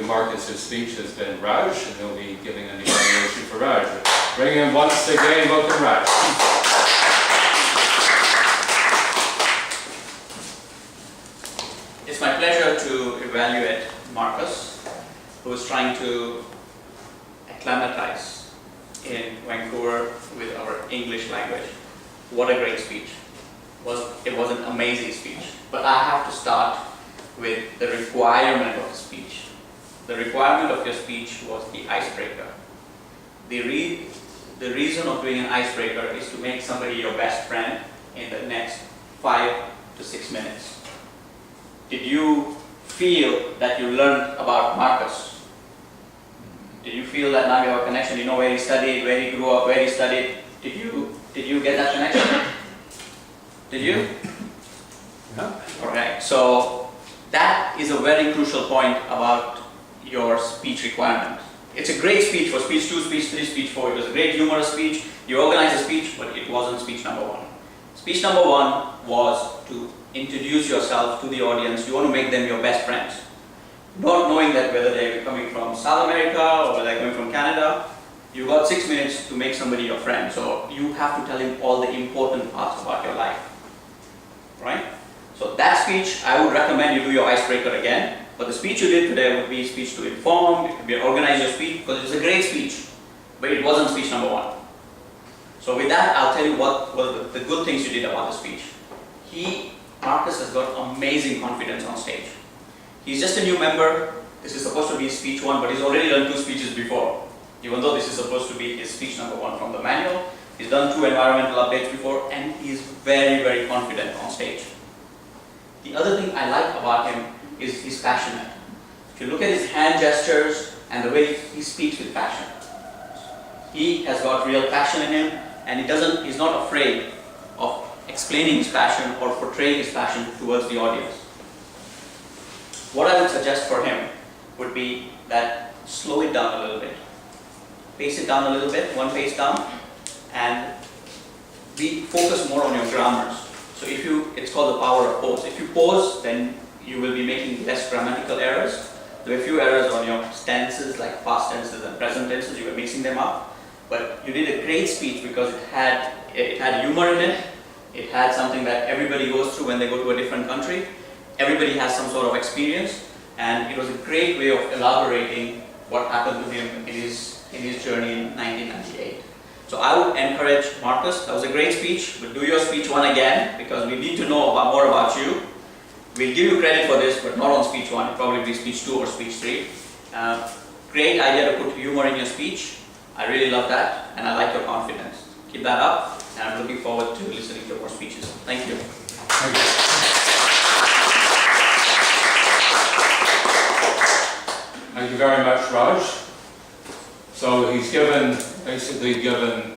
Marcus's speech has been Raj, and he'll be giving an evaluation for Raj. Bring him once again, welcome Raj. It's my pleasure to evaluate Marcus, who is trying to acclimatize in Vancouver with our English language. What a great speech. It was an amazing speech. But I have to start with the requirement of the speech. The requirement of your speech was the icebreaker. The reason of doing an icebreaker is to make somebody your best friend in the next 5 to 6 minutes. Did you feel that you learned about Marcus? Did you feel that now you have a connection? You know where he studied, where he grew up, where he studied. Did you get that connection? Did you? Yeah. Okay, so that is a very crucial point about your speech requirement. It's a great speech for speech 2, speech 3, speech 4. It was a great humorous speech. You organized a speech, but it wasn't speech number 1. Speech number 1 was to introduce yourself to the audience. You want to make them your best friends. Not knowing that whether they're coming from South America or whether they're coming from Canada, you got 6 minutes to make somebody your friend. So you have to tell him all the important parts about your life. Right? So that speech, I would recommend you do your icebreaker again. But the speech you did today would be speech to inform, it could be organize your speech, because it was a great speech. But it wasn't speech number 1. So with that, I'll tell you what were the good things you did about the speech. Marcus has got amazing confidence on stage. He's just a new member. This is supposed to be speech 1, but he's already done 2 speeches before. Even though this is supposed to be his speech number 1 from the manual, he's done 2 environmental updates before, and he's very, very confident on stage. The other thing I like about him is he's passionate. If you look at his hand gestures and the way he speaks with passion, he has got real passion in him, and he's not afraid of explaining his passion or portraying his passion towards the audience. What I would suggest for him would be that slow it down a little bit. Pace it down a little bit, 1 pace down, and focus more on your grammars. So it's called the power of pause. If you pause, then you will be making less grammatical errors. There were a few errors on your tenses, like past tenses and present tenses. You were mixing them up. But you did a great speech because it had humor in it. It had something that everybody goes through when they go to a different country. Everybody has some sort of experience, and it was a great way of elaborating what happened to him in his journey in 1998. So I would encourage Marcus. That was a great speech, but do your speech 1 again, because we need to know more about you. We'll give you credit for this, but not on speech 1. It'll probably be speech 2 or speech 3. Great idea to put humor in your speech. I really love that, and I like your confidence. Keep that up, and I'm looking forward to listening to more speeches. Thank you. Thank you. Thank you very much, Raj. So he's basically given